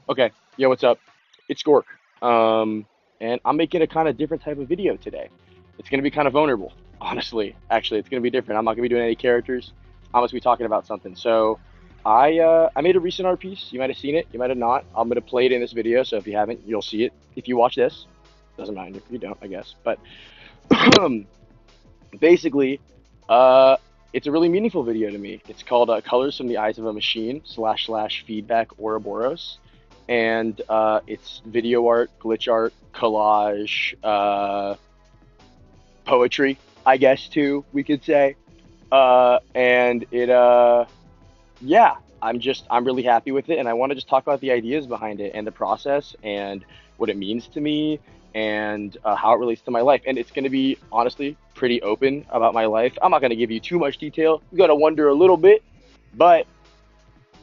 Okay, yo, what's up? It's Gork. And I'm making a kind of different type of video today. It's gonna be kind of vulnerable, honestly. Actually, it's gonna be different. I'm not gonna be doing any characters. I'm just gonna be talking about something. So, I made a recent art piece. You might have seen it. You might have not. I'm gonna play it in this video. So if you haven't, you'll see it. If you watch this, doesn't matter if you don't, I guess. But basically, uh, it's a really meaningful video to me. It's called "Colors from the Eyes of a Machine" slash feedback Ouroboros, and it's video art, glitch art, collage, poetry, I guess too we could say. And yeah, I'm really happy with it, and I want to just talk about the ideas behind it and the process and what it means to me and how it relates to my life. And it's going to be honestly pretty open about my life. I'm not going to give you too much detail. You're going to wonder a little bit, but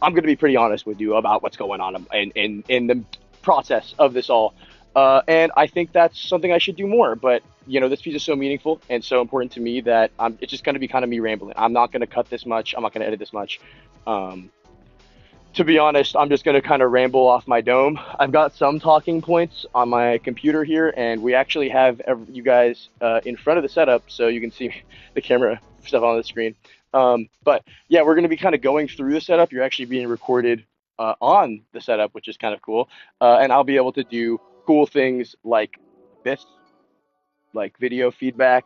I'm going to be pretty honest with you about what's going on in the process of this all. And I think that's something I should do more. But this piece is so meaningful and so important to me that it's just going to be kind of me rambling. I'm not going to cut this much. I'm not going to edit this much. Um, to be honest, I'm just going to kind of ramble off my dome. I've got some talking points on my computer here, and we actually have you guys in front of the setup so you can see the camera stuff on the screen. But yeah, we're going to be kind of going through the setup. You're actually being recorded on the setup, which is kind of cool. And I'll be able to do cool things like this, like video feedback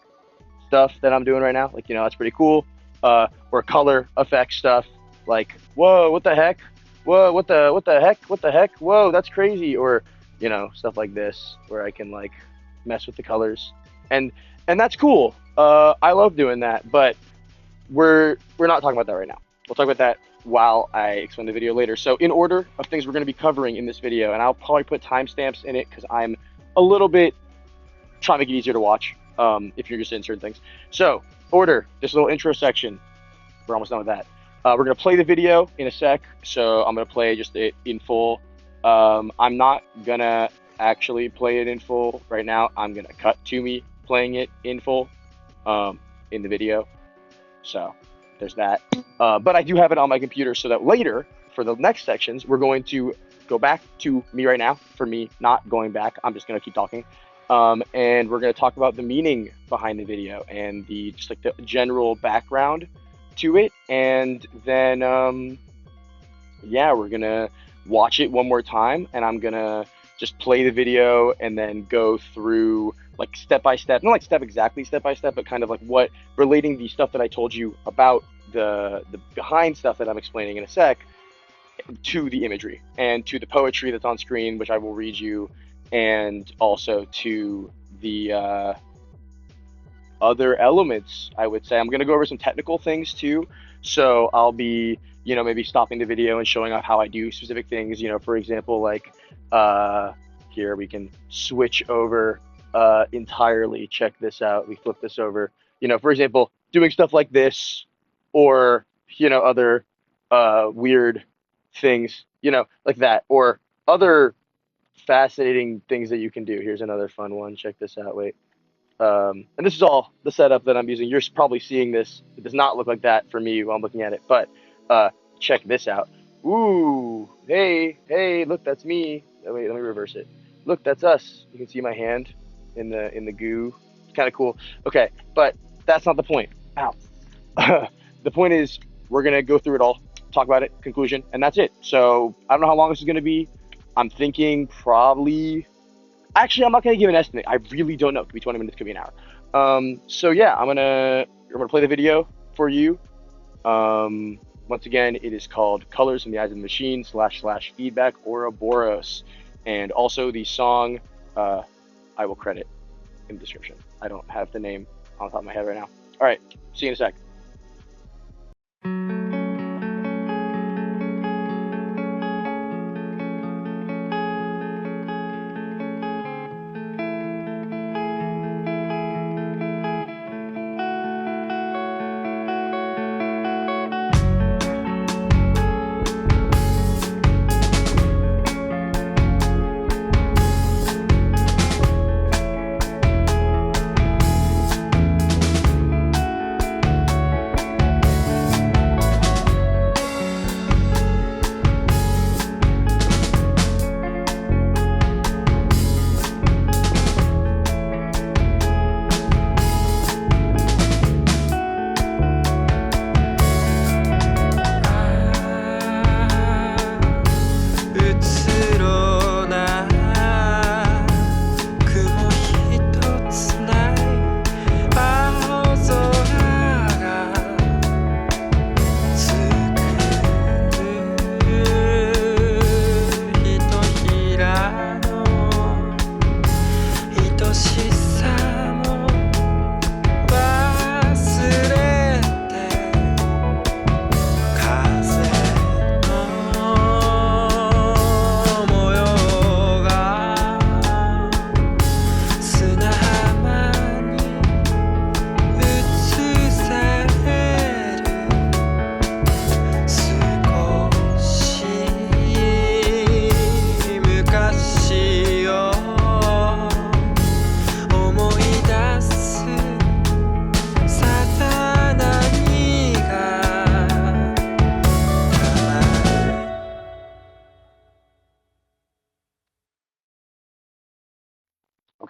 stuff that I'm doing right now. Like, that's pretty cool. Or color effect stuff like, whoa, what the heck? Whoa, what the heck? What the heck? Whoa, that's crazy. Or, stuff like this where I can like mess with the colors. And that's cool. I love doing that, but we're not talking about that right now. We'll talk about that while I explain the video later. So in order of things we're going to be covering in this video, and I'll probably put timestamps in it because I'm a little bit trying to make it easier to watch if you're interested in certain things. So order, this little intro section, we're almost done with that. We're going to play the video in a sec, so I'm going to play just it in full. I'm not going to actually play it in full right now. I'm going to cut to me playing it in full in the video. So there's that. But I do have it on my computer so that later, for the next sections, we're going to go back to me right now. For me, not going back. I'm just going to keep talking. And we're going to talk about the meaning behind the video and just like the general background to it. And then, yeah, we're going to watch it one more time. And I'm going to just play the video and then go through like step by step, not like step by step, but kind of like relating the stuff that I told you about the behind stuff that I'm explaining in a sec to the imagery and to the poetry that's on screen, which I will read you, and also to the other elements. I would say I'm going to go over some technical things too. So I'll be, maybe stopping the video and showing off how I do specific things. For example, like here we can switch over entirely. Check this out. We flip this over. For example, doing stuff like this, or other weird things, like that, or other fascinating things that you can do. Here's another fun one. Check this out. Wait. And this is all the setup that I'm using. You're probably seeing this. It does not look like that for me while I'm looking at it, but check this out. Ooh, hey, look, that's me. Oh, wait, let me reverse it. Look, that's us. You can see my hand in the goo. It's kind of cool. Okay, but that's not the point. Ow. The point is we're gonna go through it all, talk about it, conclusion, and that's it. So I don't know how long this is gonna be. I'm thinking probably. Actually, I'm not gonna give an estimate. I really don't know. It could be 20 minutes, could be an hour. So yeah, I'm gonna play the video for you. Once again, it is called "Colors in the Eyes of the Machine" slash feedback Ouroboros, and also the song I will credit in the description. I don't have the name on the top of my head right now. All right, see you in a sec.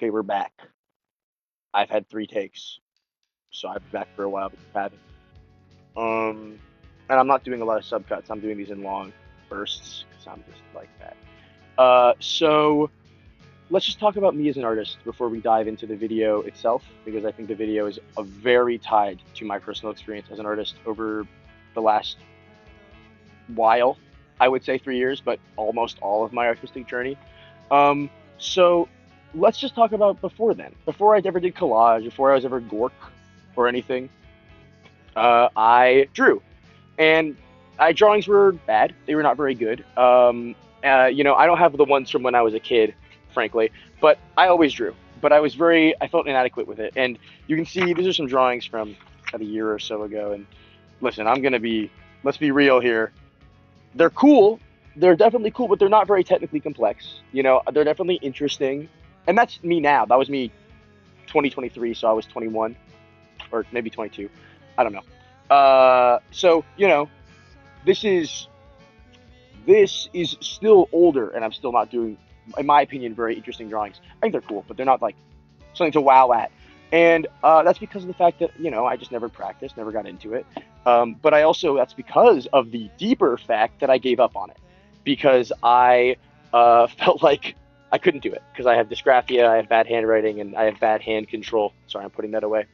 okay, we're back. I've had 3 takes, so I've been back for a while, but you haven't. Um, and I'm not doing a lot of subcuts. I'm doing these in long bursts because I'm just like that. So let's just talk about me as an artist before we dive into the video itself, because I think the video is a very tied to my personal experience as an artist over the last while. I would say 3 years, but almost all of my artistic journey. So let's just talk about before then. Before I ever did collage, before I was ever Gork or anything, I drew. And I drawings were bad. They were not very good. I don't have the ones from when I was a kid, frankly, but I always drew. But I felt inadequate with it. And you can see these are some drawings from about a year or so ago. And listen, let's be real here. They're cool. They're definitely cool, but they're not very technically complex. They're definitely interesting. And that's me now. That was me 2023, so I was 21 or maybe 22. I don't know. This is this is still older, and I'm still not doing, in my opinion, very interesting drawings. I think they're cool, but they're not like something to wow at. And that's because of the fact that I just never practiced, never got into it. But that's because of the deeper fact that I gave up on it because I felt like I couldn't do it because I have dysgraphia, I have bad handwriting, and I have bad hand control. Sorry, I'm putting that away.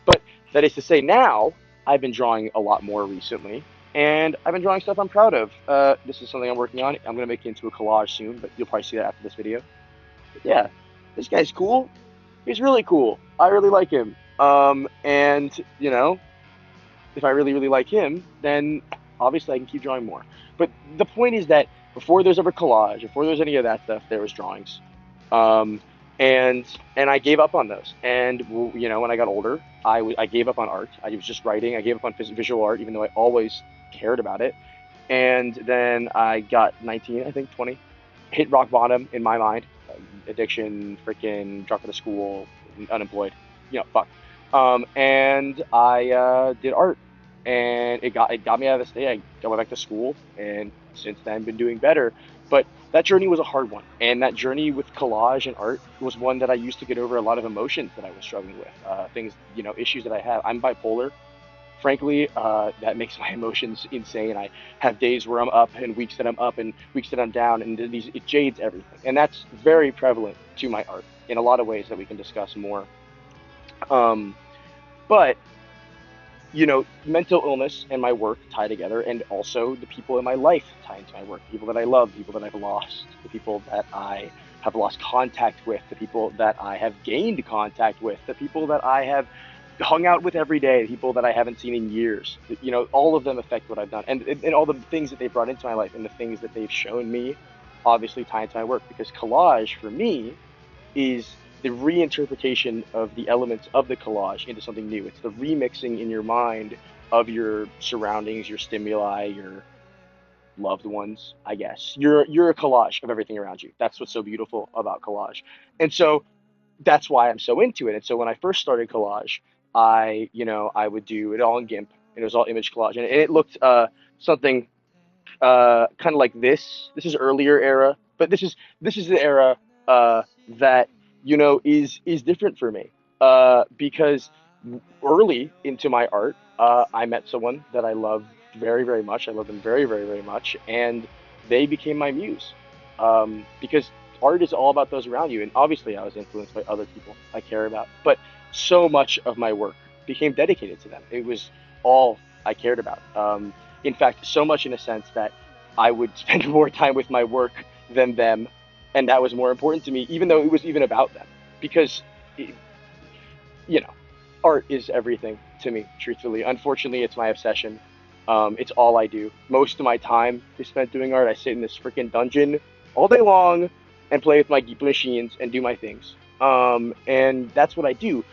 But that is to say, now I've been drawing a lot more recently, and I've been drawing stuff I'm proud of. This is something I'm working on. I'm going to make it into a collage soon, but you'll probably see that after this video. But yeah, this guy's cool. He's really cool. I really like him. And if I really, really like him, then obviously I can keep drawing more. But the point is that before there's ever collage, before there's any of that stuff, there was drawings. Um, and I gave up on those. And when I got older, I gave up on art. I was just writing. I gave up on visual art, even though I always cared about it. And then I got 19, I think 20, hit rock bottom in my mind. Addiction, freaking dropped out of school, unemployed, fuck. And I did art, and it got me out of the state. I went back to school, and since then been doing better. But that journey was a hard one, and that journey with collage and art was one that I used to get over a lot of emotions that I was struggling with, things, issues that I have. I'm bipolar, frankly. That makes my emotions insane. I have days where I'm up and weeks that I'm up and weeks that I'm down, and it jades everything. And that's very prevalent to my art in a lot of ways that we can discuss more. Um, but mental illness and my work tie together, and also the people in my life tie into my work. People that I love, people that I've lost, the people that I have lost contact with, the people that I have gained contact with, the people that I have hung out with every day, the people that I haven't seen in years. All of them affect what I've done, and all the things that they've brought into my life and the things that they've shown me obviously tie into my work, because collage for me is the reinterpretation of the elements of the collage into something new. It's the remixing in your mind of your surroundings, your stimuli, your loved ones, I guess. You're a collage of everything around you. That's what's so beautiful about collage. And so that's why I'm so into it. And so when I first started collage, I would do it all in GIMP, and it was all image collage, and it looked something kind of like this. This is earlier era, but this is the era that is different for me, because early into my art, I met someone that I loved very, very much. I love them very, very, very much, and they became my muse, because art is all about those around you. And obviously, I was influenced by other people I care about, but so much of my work became dedicated to them. It was all I cared about. In fact, so much in a sense that I would spend more time with my work than them, and that was more important to me, even though it was even about them, because you know, art is everything to me, truthfully. Unfortunately, it's my obsession. It's all I do. Most of my time is spent doing art. I sit in this freaking dungeon all day long and play with my geek machines and do my things. And that's what I do.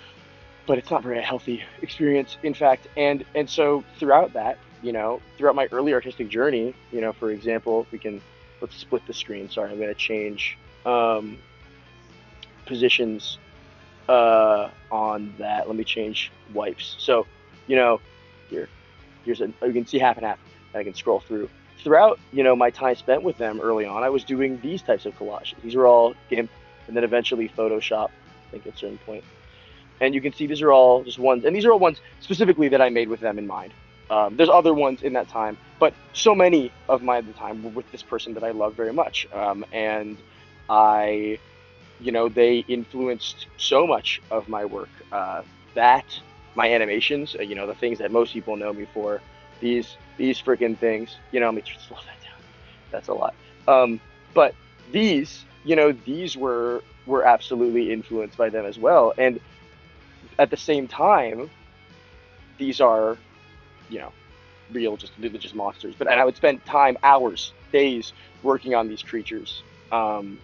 But it's not very healthy experience, in fact. And so throughout that, throughout my early artistic journey, for example, let's split the screen. Sorry, I'm going to change positions on that. Let me change wipes. So, here, you can see half and half, and I can scroll through. Throughout, my time spent with them early on, I was doing these types of collages. These were all GIMP, and then eventually Photoshop. think, at a certain point. And you can see these are all just ones, and these are all ones specifically that I made with them in mind. There's other ones in that time, but so many of my the time were with this person that I love very much, and I, they influenced so much of my work, that my animations, the things that most people know me for, these freaking things, let me just slow that down. That's a lot. But these were absolutely influenced by them as well, and at the same time, these are, you know, real, just just monsters. But and I would spend time, hours, days working on these creatures, and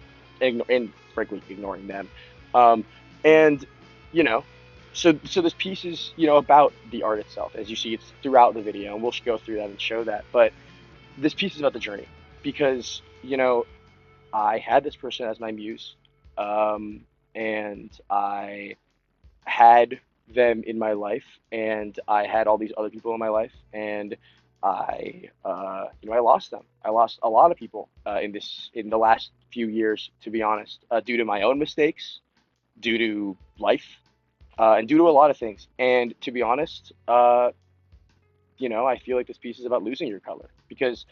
frankly ignoring them. Um, and you know, so this piece is about the art itself. As you see, it's throughout the video, and we'll go through that and show that. But this piece is about the journey because I had this person as my muse, and I had them in my life, and I had all these other people in my life, and I lost them. I lost a lot of people in the last few years, to be honest, due to my own mistakes, due to life, and due to a lot of things. And to be honest, I feel like this piece is about losing your color because,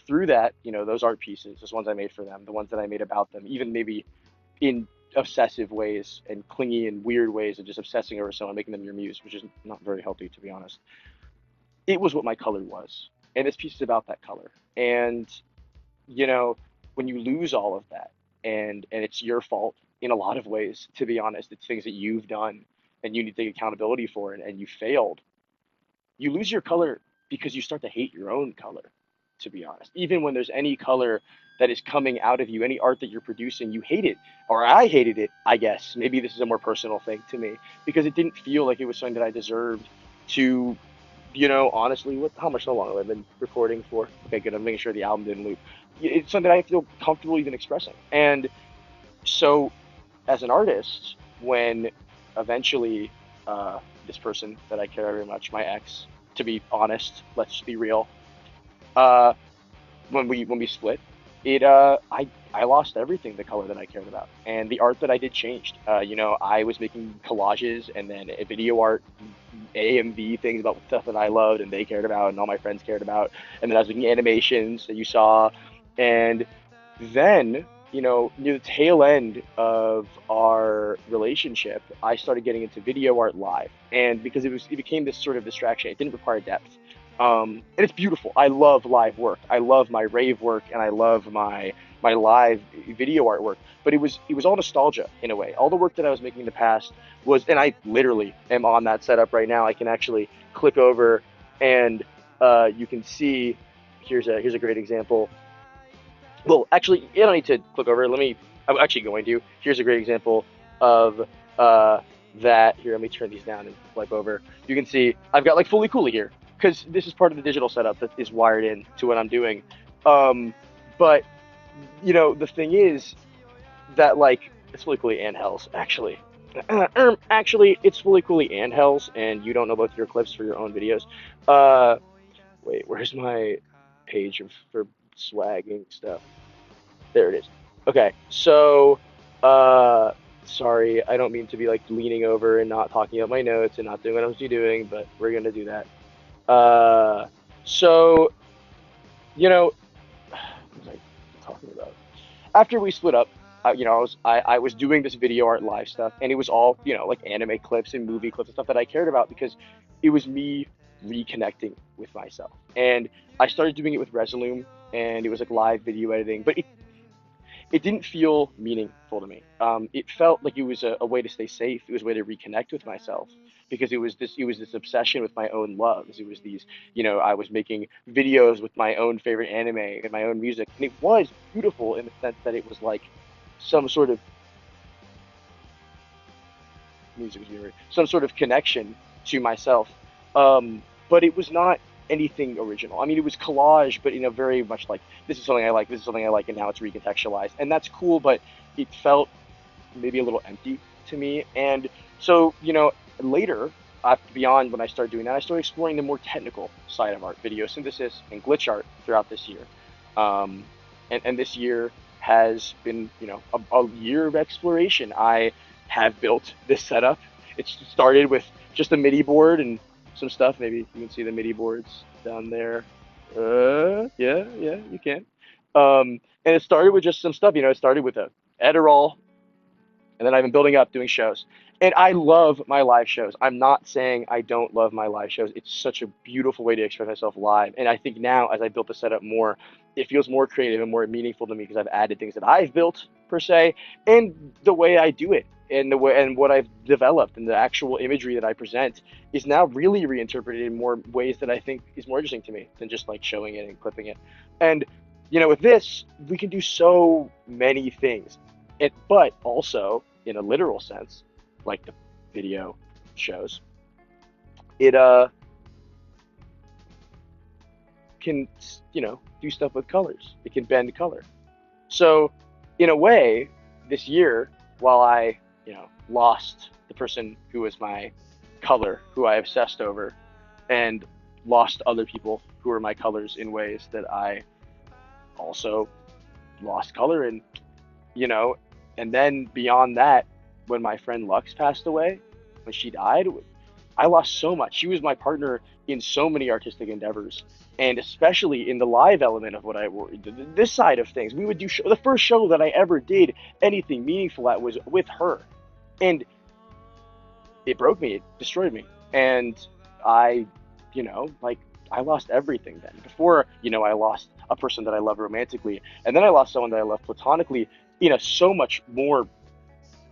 through that, those art pieces, those ones I made for them, the ones that I made about them, even maybe in obsessive ways and clingy and weird ways of just obsessing over someone, making them your muse, which is not very healthy, to be honest. It was what my color was. And this piece is about that color. And, you know, when you lose all of that, and it's your fault in a lot of ways, to be honest, it's things that you've done and you need to take accountability for, and you failed, you lose your color because you start to hate your own color, to be honest. Even when there's any color that is coming out of you, any art that you're producing, you hate it. Or I hated it, I guess. Maybe this is a more personal thing to me because it didn't feel like it was something that I deserved to, honestly, how much so long have I been recording for? Okay, good. I'm making sure the album didn't loop. It's something I feel comfortable even expressing. And so, as an artist, when eventually this person that I care very much, my ex, to be honest, let's be real, uh, when we split, I lost everything, the color that I cared about, and the art that I did changed. I was making collages and then a video art, AMV things about stuff that I loved and they cared about and all my friends cared about, and then I was making animations that you saw, and then near the tail end of our relationship, I started getting into video art live, and because it became this sort of distraction, it didn't require depth. And it's beautiful. I love live work. I love my rave work, and I love my live video artwork. But it was all nostalgia in a way. All the work that I was making in the past was, and I literally am on that setup right now. I can actually click over, and you can see. Here's a great example. Well, actually, you don't need to click over. I'm actually going to. Here's a great example of that. Here, let me turn these down and flip over. You can see I've got like fully coolly here because this is part of the digital setup that is wired in to what I'm doing. But the thing is that like it's fully coolly and hells actually. Actually, it's fully coolly and hells, and you don't know both your clips for your own videos. Uh, Wait, where's my page for swagging stuff? There it is. Okay, so sorry, I don't mean to be like leaning over and not talking about my notes and not doing what I was doing, but we're gonna do that. Uh, so what was I talking about? After we split up, I was doing this video art live stuff, and it was all like anime clips and movie clips and stuff that I cared about because it was me reconnecting with myself, and I started doing it with Resolume, and it was like live video editing, but it didn't feel meaningful to me. It felt like it was a way to stay safe. It was a way to reconnect with myself because it was this obsession with my own loves. It was these, I was making videos with my own favorite anime and my own music, and it was beautiful in the sense that it was like some sort of some sort of connection to myself. But it was not anything original. I mean, it was collage, but very much like this is something I like, this is something I like, and now it's recontextualized, and that's cool. But it felt maybe a little empty to me, and so later. Beyond when I started doing that, I started exploring the more technical side of art, video synthesis and glitch art throughout this year. And this year has been, a year of exploration. have built this setup. It started with just a MIDI board and some stuff. Maybe you can see the MIDI boards down there. Yeah, yeah, you can. And it started with just some stuff. It started with a Adderall, and then I've been building up doing shows. And I love my live shows. I'm not saying I don't love my live shows. It's such a beautiful way to express myself live. And I think now, as I built the setup more, it feels more creative and more meaningful to me because I've added things that I've built per se, and the way I do it, and the way and what I've developed, and the actual imagery that I present is now really reinterpreted in more ways that I think is more interesting to me than just like showing it and clipping it. And with this, we can do so many things. But also in a literal sense, like the video shows, it can do stuff with colors. It can bend color. So in a way, this year, while I lost the person who was my color, who I obsessed over, and lost other people who were my colors in ways that I also lost color in, you know, and then beyond that, when my friend Lux passed away, when she died, I lost so much. She was my partner in so many artistic endeavors, and especially in the live element of what this side of things. We would do the first show that I ever did anything meaningful at was with her, and it broke me, it destroyed me, and I, like I lost everything then. Before, I lost a person that I love romantically, and then I lost someone that I love platonically in a so much more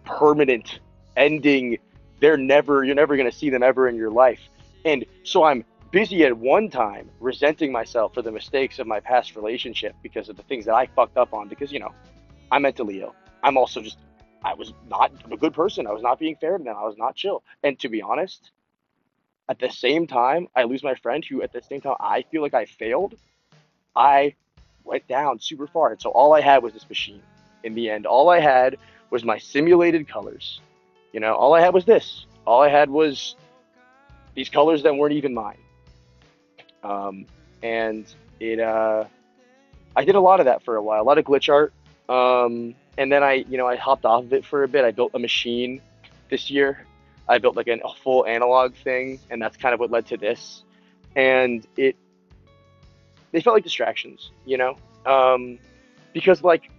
permanent ending. You're never going to see them ever in your life. And so I'm busy at one time resenting myself for the mistakes of my past relationship because of the things that I fucked up on, because I'm mentally ill. I'm also just, I was not a good person. I was not being fair to them. I was not chill. And to be honest, at the same time I lose my friend, who at the same time I feel like I failed, I went down super far. And so all I had was this machine. In the end, all I had was my simulated colors. All I had was this. All I had was these colors that weren't even mine. And I did a lot of that for a while, a lot of glitch art. And then I hopped off of it for a bit. I built a machine this year. I built like a full analog thing, and that's kind of what led to this. And they felt like distractions, because like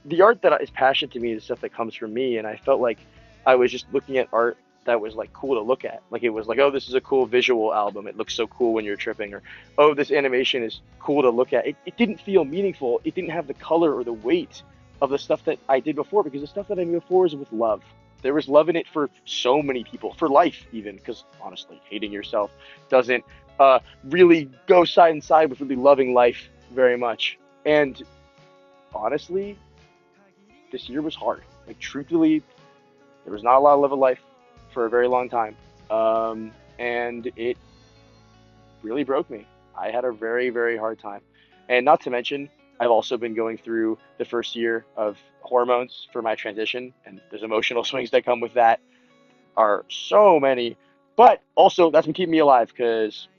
the art that is passionate to me is stuff that comes from me, and I felt like I was just looking at art that was like cool to look at. Like it was like, oh, this is a cool visual album. It looks so cool when you're tripping, or oh, this animation is cool to look at. It didn't feel meaningful. It didn't have the color or the weight of the stuff that I did before, because the stuff that I did before was with love. There was love in it for so many people, for life even, because honestly, hating yourself doesn't really go side and side with really loving life very much. And honestly, this year was hard. Like truthfully, there was not a lot of love of life for a very long time, and it really broke me. I had a very, very hard time, and not to mention, I've also been going through the first year of hormones for my transition, and there's emotional swings that come with that. Are so many, but also that's been keeping me alive. Because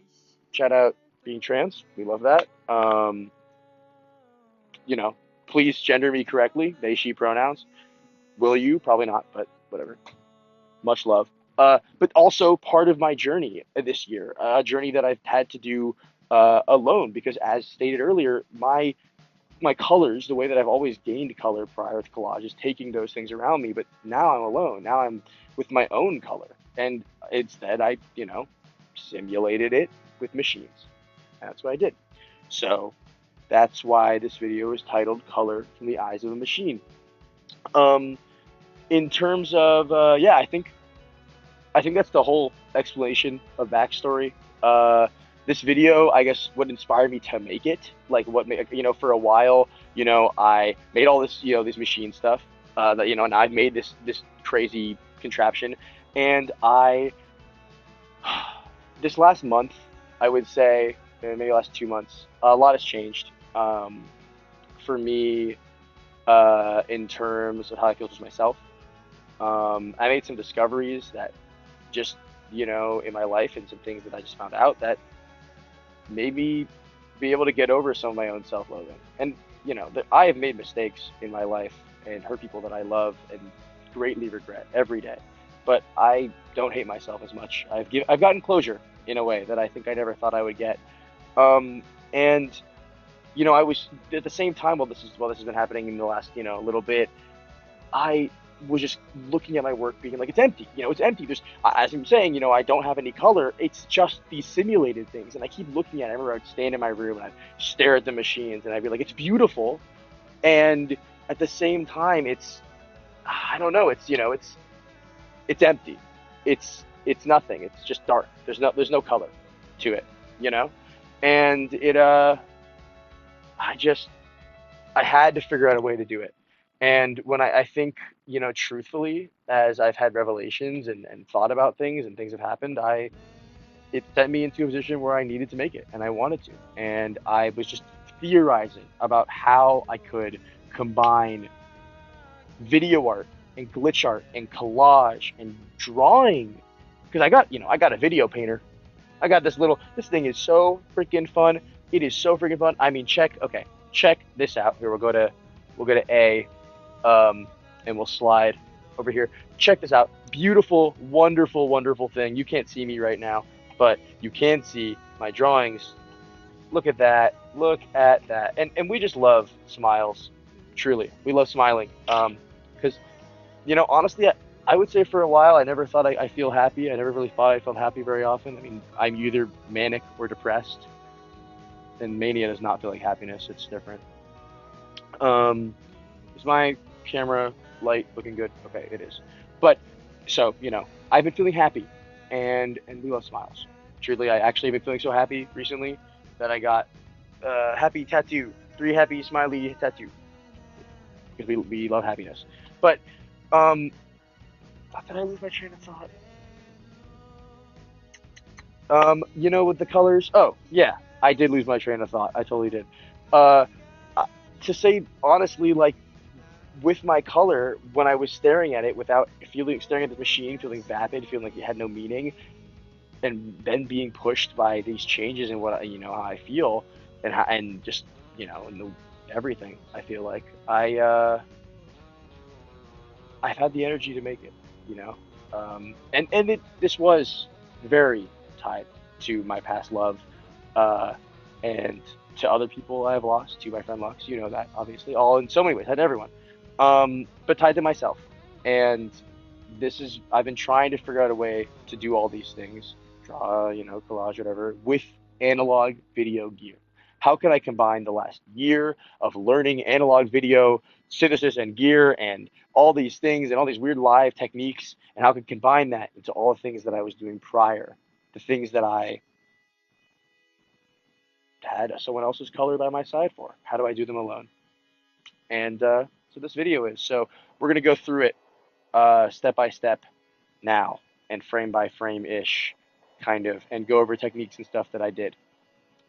shout out being trans, we love that. You know, please gender me correctly, they she pronouns. Will you? Probably not, but whatever. Much love. But also part of my journey this year, a journey that I've had to do alone, because as stated earlier, my colors, the way that I've always gained color prior to collage, is taking those things around me. But now I'm alone. Now I'm with my own color, and instead I simulated it with machines. That's what I did. So that's why this video is titled "Color from the Eyes of a Machine." Um, in terms of yeah, I think that's the whole explanation of backstory. This video, I guess, what inspired me to make it, like what made, for a while, I made all this, this machine stuff, that, and I've made this crazy contraption, and this last month, I would say, maybe last 2 months, a lot has changed, for me, in terms of how I feel with myself. I made some discoveries that just, in my life, and some things that I just found out that made me be able to get over some of my own self-loathing. And, that I have made mistakes in my life and hurt people that I love and greatly regret every day. But I don't hate myself as much. I've gotten closure in a way that I think I never thought I would get. And I was at the same time while this has been happening in the last little bit. I was just looking at my work, being like, it's empty. It's empty. As I'm saying, I don't have any color. It's just these simulated things, and I keep looking at it. I remember I'd stand in my room and I'd stare at the machines, and I'd be like, it's beautiful, and at the same time, I don't know. It's empty. It's nothing. It's just dark. There's no color to it, you know, and I just I had to figure out a way to do it. And when I think, truthfully, as I've had revelations and thought about things and things have happened, it sent me into a position where I needed to make it and I wanted to. And I was just theorizing about how I could combine video art and glitch art and collage and drawing. Because I got a video painter. I got this thing is so freaking fun. It is so freaking fun. I mean, check this out. Here we'll go to A, and we'll slide over here. Check this out. Beautiful, wonderful, wonderful thing. You can't see me right now, but you can see my drawings. Look at that. Look at that. And we just love smiles. Truly, we love smiling. Because honestly, I would say for a while I never thought I feel happy. I never really thought I felt happy very often. I mean, I'm either manic or depressed, and mania is not feeling happiness. It's different. Um, is my camera light looking good? Okay, it is. But so I've been feeling happy, and we love smiles. Truly, I actually have been feeling so happy recently that I got happy tattoo, three happy smiley tattoo because we love happiness. But um, did I lose my train of thought? With the colors. Oh yeah, I did lose my train of thought. I totally did. Uh, uh, to say honestly, like with my color, when I was staring at it without staring at the machine, feeling vapid, feeling like it had no meaning, and then being pushed by these changes in how I feel, and just in everything, I feel like I've had the energy to make it, this was very tied to my past love, uh, and to other people I've lost, to my friend Lux, that obviously, all in so many ways, had everyone, but tied to myself, and I've been trying to figure out a way to do all these things, draw, collage, whatever, with analog video gear. How can I combine the last year of learning analog video synthesis and gear and all these things and all these weird live techniques, and how I could combine that into all the things that I was doing prior, the things that I had someone else's color by my side for? How do I do them alone? And so this video is. So we're gonna go through it step by step now and frame by frame ish, kind of, and go over techniques and stuff that I did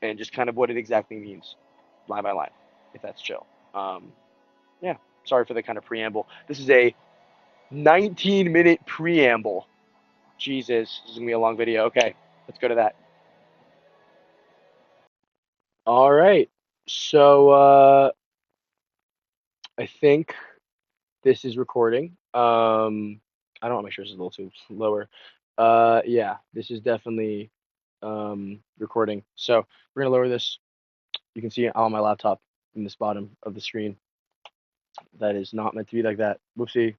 and just kind of what it exactly means, line by line, if that's chill. Yeah, sorry for the kind of preamble. This is a 19-minute preamble. Jesus, this is gonna be a long video. Okay, let's go to that. All right. So I think this is recording. I don't want to make sure this is a little too lower. Yeah, this is definitely recording. So we're gonna lower this. You can see it on my laptop in this bottom of the screen. That is not meant to be like that. Whoopsie.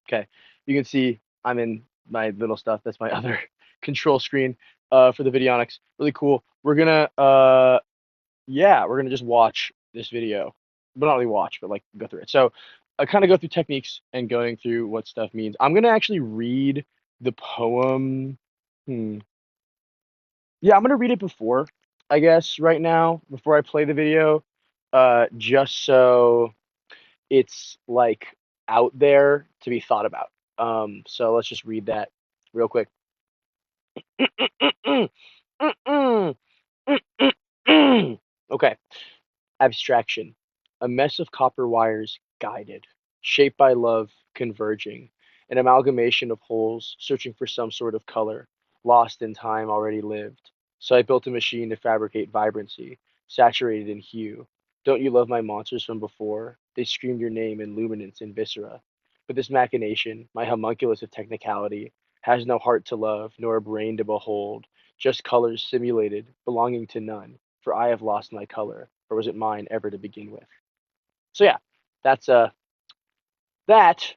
Okay, you can see I'm in my little stuff. That's my other control screen for the Videonics. Really cool. We're gonna just watch this video, but not really watch, but like go through it. So I kind of go through techniques and going through what stuff means. I'm gonna actually read the poem. Hmm. Yeah, I'm gonna read it before, I guess, right now, before I play the video, just so it's like out there to be thought about. So let's just read that real quick. Okay. Abstraction. A mess of copper wires guided, shaped by love, converging. An amalgamation of holes, searching for some sort of color, lost in time already lived. So I built a machine to fabricate vibrancy, saturated in hue. Don't you love my monsters from before? They screamed your name in luminance and viscera. But this machination, my homunculus of technicality, has no heart to love, nor a brain to behold, just colors simulated, belonging to none. For I have lost my color, or was it mine ever to begin with? So yeah, that's that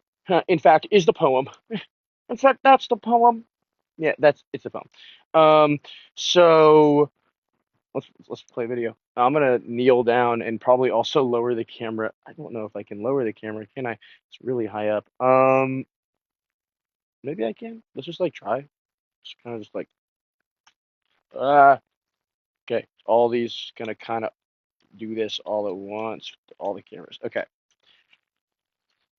in fact is the poem. In fact, that's the poem. Yeah, it's the poem. Um, so let's play video. I'm gonna kneel down and probably also lower the camera. I don't know if I can lower the camera. Can I? It's really high up. Maybe I can. Let's just like try. Just kind of just like uh okay. All these gonna kind of do this all at once with all the cameras. Okay,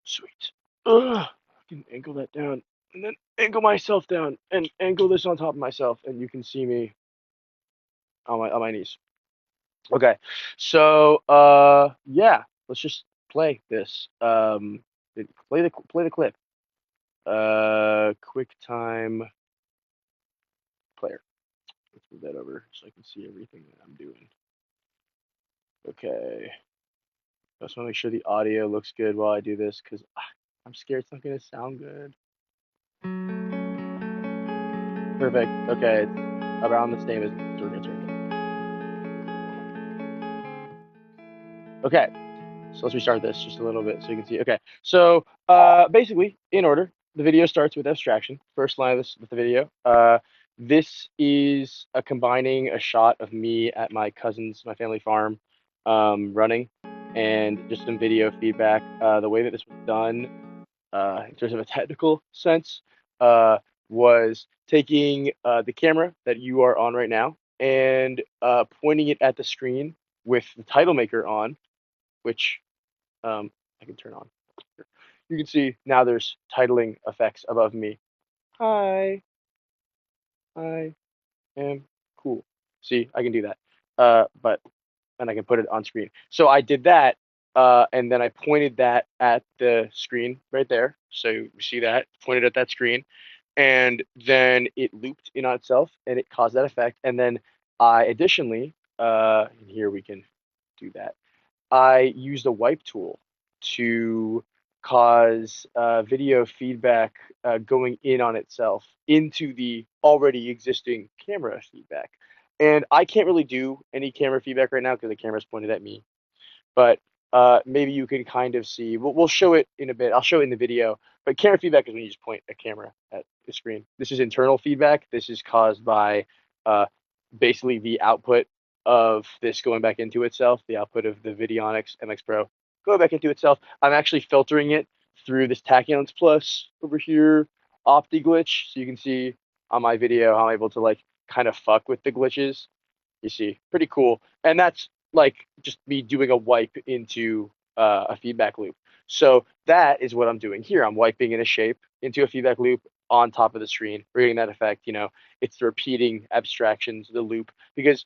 sweet. I can angle that down and then angle myself down and angle this on top of myself, and you can see me on my knees. Okay, so yeah, let's just play this. Play the clip. QuickTime player. Let's move that over so I can see everything that I'm doing. Okay, I just want to make sure the audio looks good while I do this because I'm scared it's not gonna sound good. Perfect. Okay, it's around the same as we're gonna turn it. Okay. So let's restart this just a little bit so you can see. Okay, so basically, in order, the video starts with abstraction. First line of this with the video. This is combining a shot of me at my cousin's, my family farm, running, and just some video feedback. The way that this was done, in terms of a technical sense, was taking the camera that you are on right now and pointing it at the screen with the title maker on, which I can turn on. You can see now there's titling effects above me. Hi, I am cool. See, I can do that. But and I can put it on screen. So I did that, and then I pointed that at the screen right there. So you see that pointed at that screen, and then it looped in on itself, and it caused that effect. And then I additionally, here we can do that. I used a wipe tool to cause video feedback going in on itself into the already existing camera feedback. And I can't really do any camera feedback right now because the camera's pointed at me, but maybe you can kind of see. We'll show it in a bit. I'll show it in the video. But camera feedback is when you just point a camera at the screen. This is internal feedback. This is caused by uh, basically the output of this going back into itself, the output of the Videonics MX Pro going back into itself. I'm actually filtering it through this Tachyons Plus over here, Opti glitch, so you can see on my video how I'm able to like kind of fuck with the glitches. You see, pretty cool. And that's like just me doing a wipe into a feedback loop. So that is what I'm doing here. I'm wiping in a shape into a feedback loop on top of the screen. We're getting that effect. It's the repeating abstractions, the loop. Because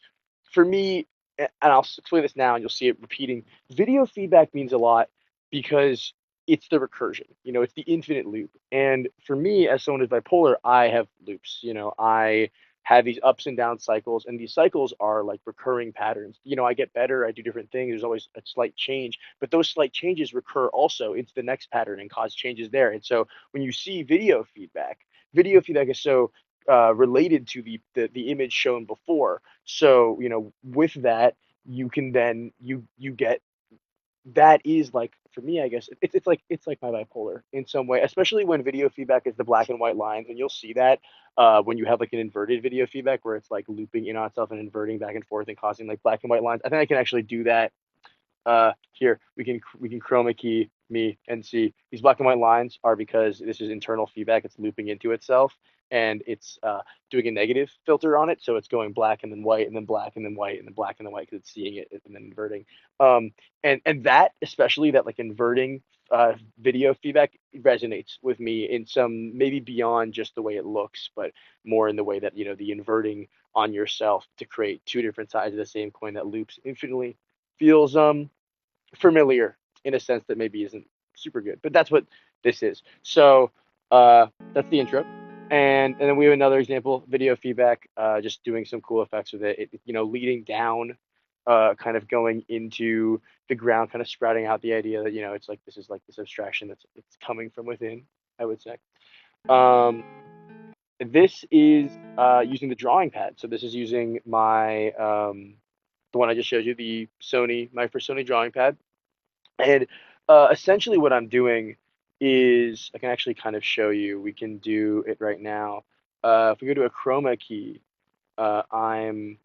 for me, and I'll explain this now, and you'll see it repeating. Video feedback means a lot because it's the recursion. It's the infinite loop. And for me, as someone who's bipolar, I have loops. I have these ups and down cycles, and these cycles are like recurring patterns. I get better, I do different things, there's always a slight change, but those slight changes recur also into the next pattern and cause changes there. And so when you see video feedback is so related to the image shown before. So with that, you can then you get that is like for me, I guess it's like my bipolar in some way, especially when video feedback is the black and white lines, and you'll see that when you have like an inverted video feedback where it's like looping in on itself and inverting back and forth and causing like black and white lines. I think I can actually do that here we can chroma key me and see these black and white lines are because this is internal feedback. It's looping into itself and it's doing a negative filter on it. So it's going black and then white and then black and then white and then black and then white because it's seeing it and then inverting. And that especially that like inverting video feedback resonates with me in some maybe beyond just the way it looks, but more in the way that the inverting on yourself to create two different sides of the same coin that loops infinitely feels familiar in a sense that maybe isn't super good, but that's what this is. So that's the intro, and then we have another example, video feedback, just doing some cool effects with it. Leading down kind of going into the ground, kind of sprouting out the idea that, it's like this is like this abstraction that's it's coming from within, I would say. Um, this is using the drawing pad. So this is using my the one I just showed you, the my first Sony drawing pad. And essentially what I'm doing is I can actually kind of show you. We can do it right now. If we go to a chroma key, I'm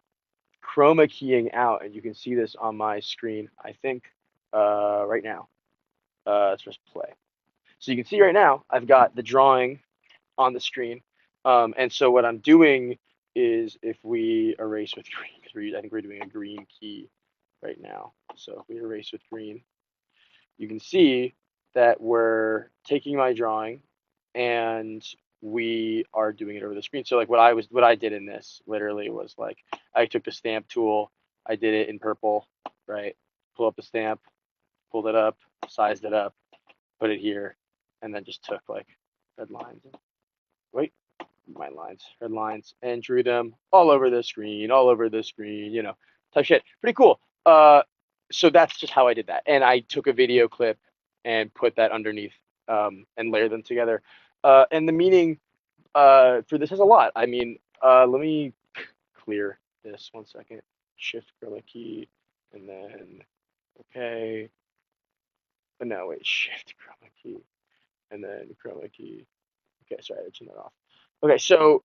chroma keying out, and you can see this on my screen, I think, right now. Let's press play. So you can see right now, I've got the drawing on the screen. And so what I'm doing is if we erase with green, because I think we're doing a green key right now. So if we erase with green, you can see that we're taking my drawing and we are doing it over the screen. So like what I did in this literally was like I took the stamp tool, I did it in purple, right? Pull up the stamp, pulled it up, sized it up, put it here, and then just took like red lines. Wait, my lines, red lines, and drew them all over the screen, type shit. Pretty cool. So that's just how I did that. And I took a video clip and put that underneath and layered them together. And the meaning for this is a lot. I mean, let me clear this 1 second. Shift chroma key, and then okay. But no, wait, shift chroma key, and then chroma key. Okay, sorry, I turned that off. Okay, so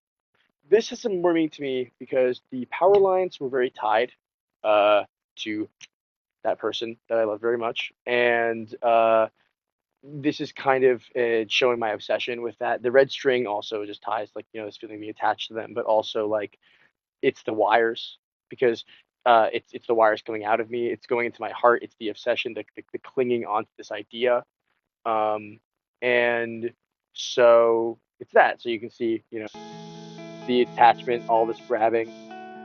this has some more meaning to me because the power lines were very tied to that person that I love very much, and this is kind of showing my obsession with that. The red string also just ties like this feeling of being attached to them, but also like it's the wires because it's the wires coming out of me. It's going into my heart. It's the obsession, the clinging onto this idea, um, and so it's that. So you can see the attachment, all this grabbing,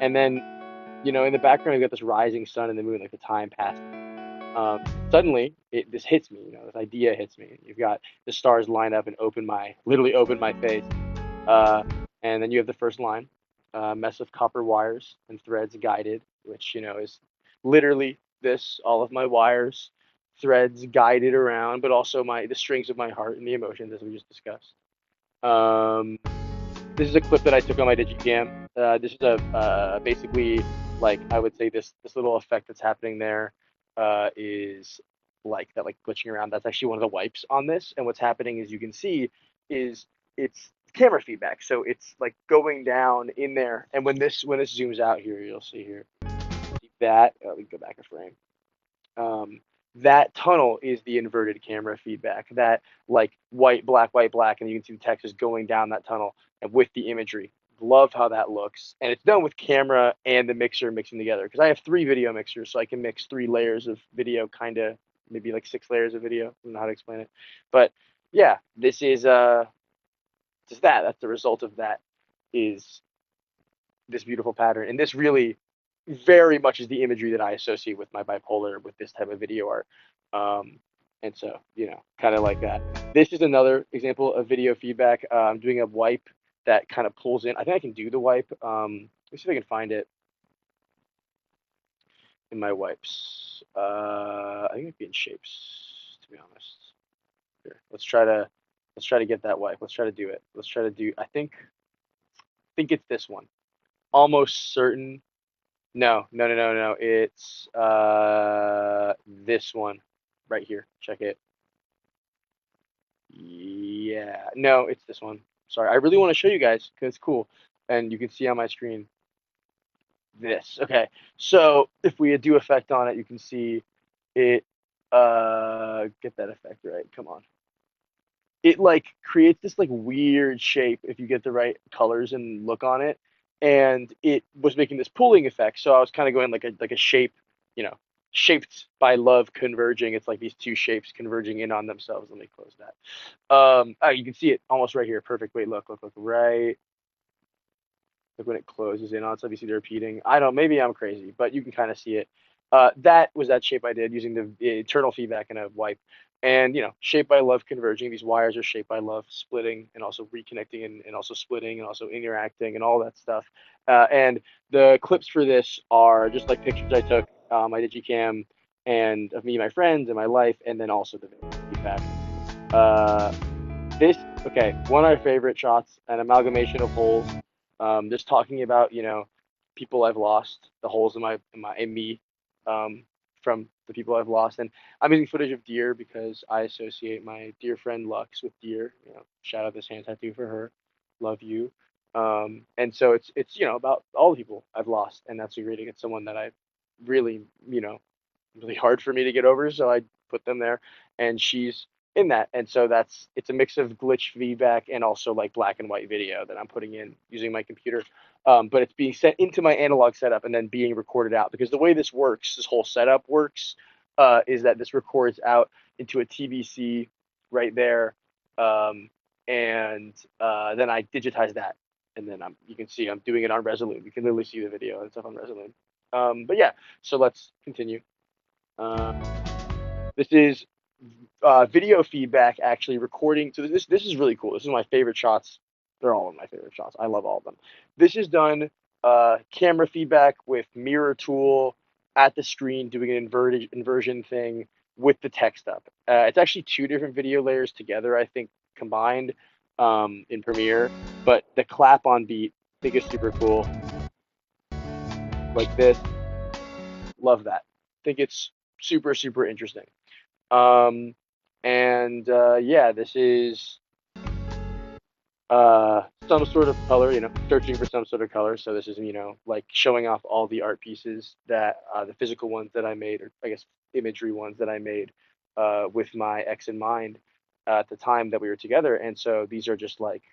and then in the background you've got this rising sun and the moon, like the time passing. Suddenly, this hits me. This idea hits me. You've got the stars line up and literally open my face. Uh, and then you have the first line, mess of copper wires and threads guided, which is literally this. All of my wires, threads guided around, but also the strings of my heart and the emotions as we just discussed. Um, this is a clip that I took on my Digicam. This is a basically like I would say this little effect that's happening there is like that like glitching around. That's actually one of the wipes on this. And what's happening is you can see is it's camera feedback. So it's like going down in there. And when this zooms out here, you'll see here that we can go back a frame. Um, that tunnel is the inverted camera feedback. That like white, black, and you can see the text is going down that tunnel and with the imagery. Love how that looks, and it's done with camera and the mixer mixing together because I have 3 video mixers, so I can mix 3 layers of video, kind of maybe like 6 layers of video. I don't know how to explain it, but yeah, this is just that. That's the result of that is this beautiful pattern. And this really very much is the imagery that I associate with my bipolar with this type of video art. Um, and so, kind of like that. This is another example of video feedback. I'm doing a wipe that kind of pulls in. I think I can do the wipe. Let me see if I can find it in my wipes. I think it'd be in shapes, to be honest. Here, let's try to get that wipe. Let's try to do it. Let's try to do. I think it's this one. Almost certain. No, no, no, no, no. It's this one right here. Check it. Yeah. No, it's this one. Sorry. I really want to show you guys because it's cool. And you can see on my screen this. Okay. So if we do effect on it, you can see it get that effect right. Come on. It like creates this like weird shape if you get the right colors and look on it, and it was making this pulling effect. So I was kind of going like a shape, you know shaped by love converging. It's like these two shapes converging in on themselves. Let me close that. You can see it almost right here. Perfect. Wait, look right. Like when it closes in on stuff, you see the repeating. I don't. Maybe I'm crazy, but you can kind of see it. That was that shape I did using the internal feedback and a wipe. And shaped by love converging. These wires are shaped by love splitting and also reconnecting and also splitting and also interacting and all that stuff. And the clips for this are just like pictures I took my digicam and of me and my friends and my life, and then also the video feedback. uh this okay, one of my favorite shots, an amalgamation of holes, just talking about people I've lost, the holes in me, um from the people I've lost. And I'm using footage of deer because I associate my dear friend Lux with deer. Shout out this hand tattoo for her, love you. And so it's about all the people I've lost, and that's a rating. It's someone that I really, really hard for me to get over, so I put them there, and she's in that. And so it's a mix of glitch feedback and also like black and white video that I'm putting in using my computer. But it's being sent into my analog setup and then being recorded out, because the way this works, this whole setup works, is that this records out into a TVC right there, um, and then I digitize that, and then you can see I'm doing it on Resolume. You can literally see the video and stuff on Resolume. But yeah, so let's continue. Uh, this is video feedback actually recording. So this is really cool. This is my favorite shots. They're all of my favorite shots. I love all of them. This is done camera feedback with mirror tool at the screen, doing an inversion thing with the text up. It's actually two different video layers together, I think, combined in Premiere. But the clap on beat, I think is super cool. Like this, love that. Think it's super super interesting. Um, and yeah, this is some sort of color, searching for some sort of color. So this is, like showing off all the art pieces that the physical ones that I made, or I guess imagery ones that I made with my ex in mind at the time that we were together. And so these are just like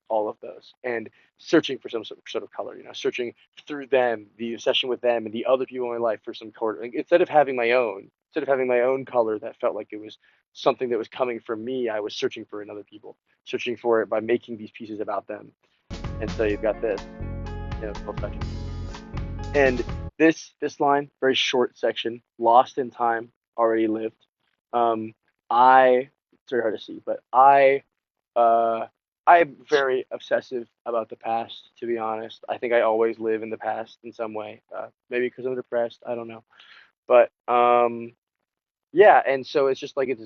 all of those, and searching for some sort of color, searching through them, the obsession with them and the other people in my life for some color. Like, instead of having my own color that felt like it was something that was coming from me, I was searching for in other people, searching for it by making these pieces about them. And so you've got this, whole section. And this line, very short section, lost in time, already lived. um I It's very hard to see, but uh, I'm very obsessive about the past, to be honest. I think I always live in the past in some way. Maybe because I'm depressed. I don't know. But yeah, and so it's just like it's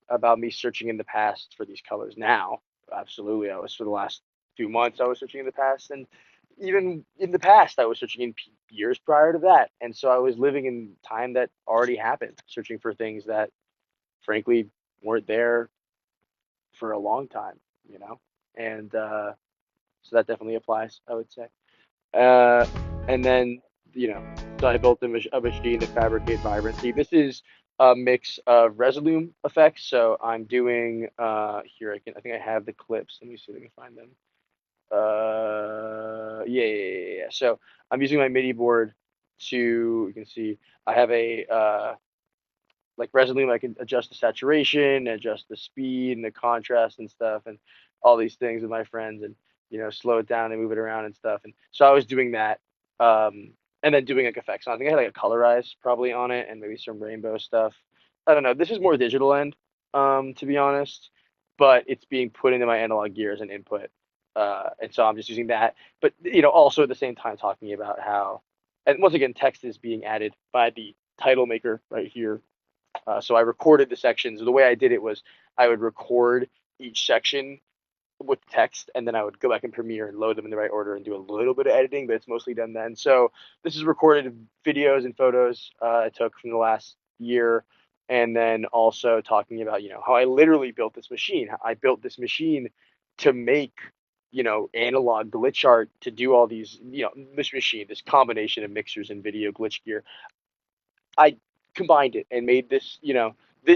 about me searching in the past for these colors now. Absolutely, I was for the last 2 months. I was searching in the past, and even in the past, I was searching in years prior to that. And so I was living in time that already happened, searching for things that, frankly, weren't there for a long time. You know, and so that definitely applies, I would say. Uh, and then, you know, so I built a machine to fabricate vibrancy. This is a mix of Resolume effects. So I'm doing here. I think I have the clips. Let me see if I can find them. Yeah. So I'm using my MIDI board to. You can see I have a like Resolume. I can adjust the saturation, adjust the speed and the contrast and stuff, and all these things with my friends, and slow it down and move it around and stuff. And so I was doing that, and then doing like effects. I think I had like a colorize probably on it, and maybe some rainbow stuff. I don't know. This is more digital end, to be honest, but it's being put into my analog gear as an input, and so I'm just using that. But also at the same time talking about how, and once again, text is being added by the title maker right here. So I recorded the sections. The way I did it was I would record each section with text, and then I would go back in Premiere and load them in the right order and do a little bit of editing, but it's mostly done then. So this is recorded videos and photos I took from the last year, and then also talking about how I literally built this machine. I built this machine to make analog glitch art, to do all these this machine, this combination of mixers and video glitch gear. I combined it and made this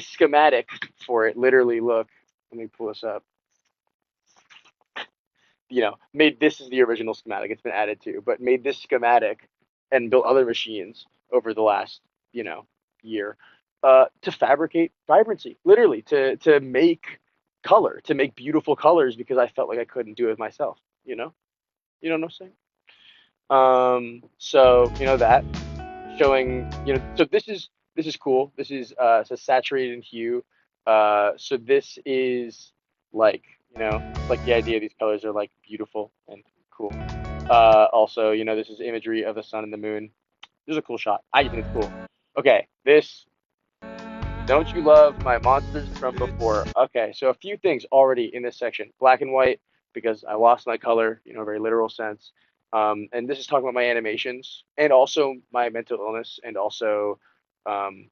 schematic for it. Literally, look, let me pull this up. Made this is the original schematic. It's been added to, but made this schematic and built other machines over the last year to fabricate vibrancy. Literally, to make color, to make beautiful colors, because I felt like I couldn't do it myself. You know what I'm saying? So that showing, so this is cool. This is it's a saturated hue. So this is like, it's like the idea these colors are like beautiful and cool. Also, this is imagery of the sun and the moon. This is a cool shot. I think it's cool. Okay, this. Don't you love my monsters from before? Okay, so a few things already in this section. Black and white, because I lost my color, very literal sense. And this is talking about my animations and also my mental illness and also um,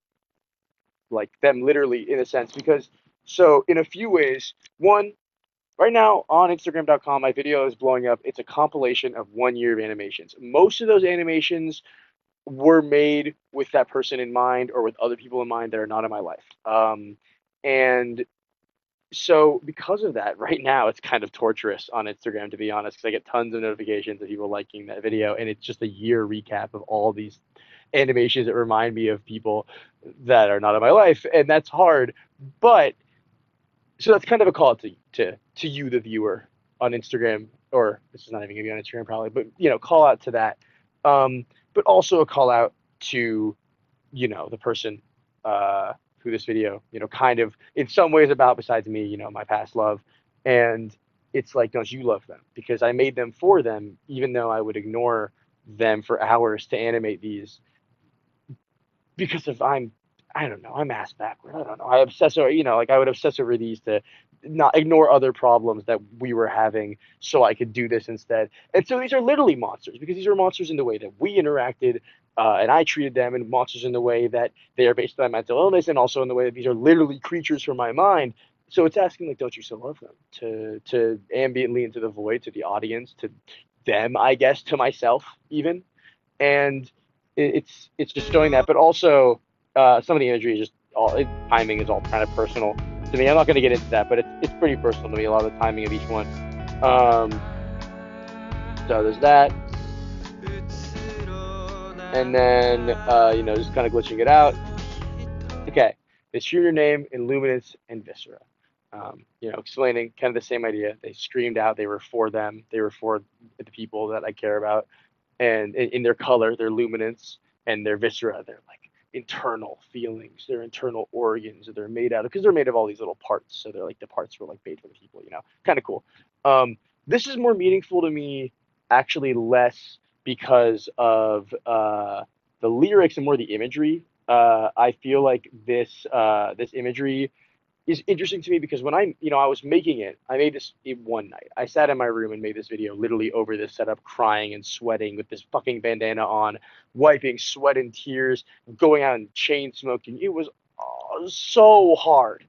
like them literally in a sense. Because, so in a few ways, one, right now on Instagram.com, my video is blowing up. It's a compilation of 1 year of animations. Most of those animations were made with that person in mind or with other people in mind that are not in my life. And so because of that, right now it's kind of torturous on Instagram, to be honest, because I get tons of notifications of people liking that video, and it's just a year recap of all these animations that remind me of people that are not in my life, and that's hard. But so that's kind of a call to you, the viewer, on Instagram, or this is not even gonna be on Instagram probably, but call out to that. But also a call out to the person who this video, kind of in some ways about besides me, my past love. And it's like, don't you love them? Because I made them for them, even though I would ignore them for hours to animate these because of I don't know, I'm ass backward. I don't know. I obsess over, like I would obsess over these to not ignore other problems that we were having so I could do this instead. And so these are literally monsters because these are monsters in the way that we interacted and I treated them, and monsters in the way that they are based on mental illness, and also in the way that these are literally creatures from my mind. So it's asking like, don't you still love them? To ambiently into the void, to the audience, to them, I guess, to myself even. And it's just showing that, but also some of the imagery is just timing is all kind of personal to me. I'm not going to get into that, but it's pretty personal to me. A lot of the timing of each one. Um, so there's that, and then just kind of glitching it out. Okay, they stream your name in luminance and viscera. Explaining kind of the same idea. They streamed out. They were for them. They were for the people that I care about, and in their color, their luminance, and their viscera, their like internal feelings, their internal organs that they're made out of, because they're made of all these little parts. So they're like the parts were like made for the people, kind of cool. This is more meaningful to me, actually, less because of the lyrics and more the imagery. I feel like this imagery is interesting to me because when I was making it, I made this one night. I sat in my room and made this video literally over this setup, crying and sweating with this fucking bandana on, wiping sweat and tears, going out and chain smoking. It was so hard.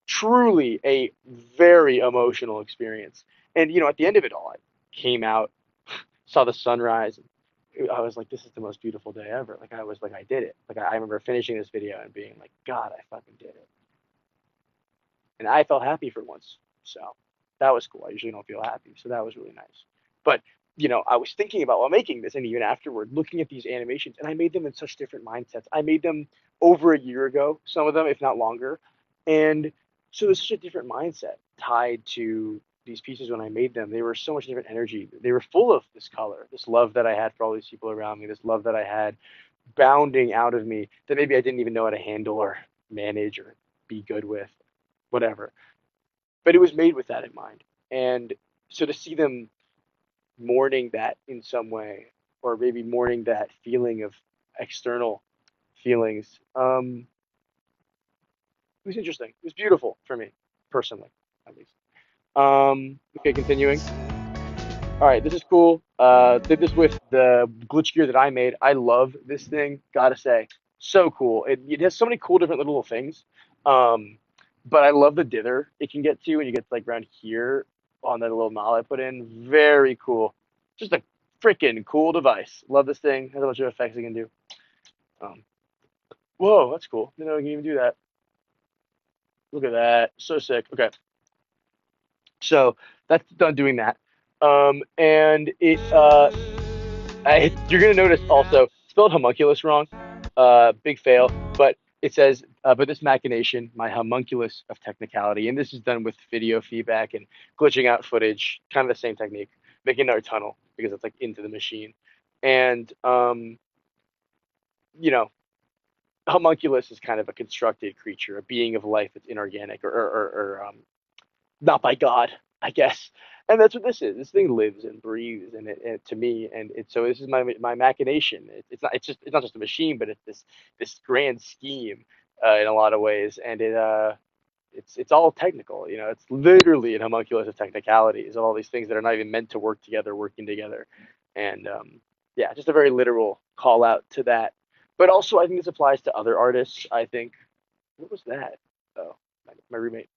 Truly a very emotional experience. And, at the end of it all, I came out, saw the sunrise. And I was like, this is the most beautiful day ever. Like, I was like, I did it. Like, I remember finishing this video and being like, God, I fucking did it, and I felt happy for once. So that was cool. I usually don't feel happy, so that was really nice. But I was thinking about while making this, and even afterward, looking at these animations, and I made them in such different mindsets. I made them over a year ago, some of them, if not longer, and so there's such a different mindset tied to these pieces when I made them. They were so much different energy. They were full of this color, this love that I had for all these people around me, this love that I had bounding out of me that maybe I didn't even know how to handle or manage or be good with, whatever. But it was made with that in mind. And so to see them mourning that in some way, or maybe mourning that feeling of external feelings, it was interesting. It was beautiful for me, personally, at least. Okay, continuing. All right, this is cool. Did this with the glitch gear that I made. I love this thing. Gotta say, so cool. It has so many cool different little things. Um, but I love the dither it can get to when you get like around here on that little knob I put in. Very cool. Just a freaking cool device. Love this thing. Has a bunch of effects it can do. Um, whoa, that's cool. You know, you can even do that. Look at that. So sick. Okay, so that's done doing that. And you're gonna notice also spelled homunculus wrong. Big fail. But it says, but this machination, my homunculus of technicality, and this is done with video feedback and glitching out footage, kind of the same technique, making another tunnel because it's like into the machine, and you know, homunculus is kind of a constructed creature, a being of life that's inorganic or not by God, I guess. And that's what this is. This thing lives and breathes, and it to me, and it so this is my machination. It's not just a machine, but it's this grand scheme in a lot of ways, and it's all technical. It's literally an homunculus of technicalities, of all these things that are not even meant to work together, working together, and yeah, just a very literal call out to that. But also, I think this applies to other artists. I think what was that? Oh, my roommate.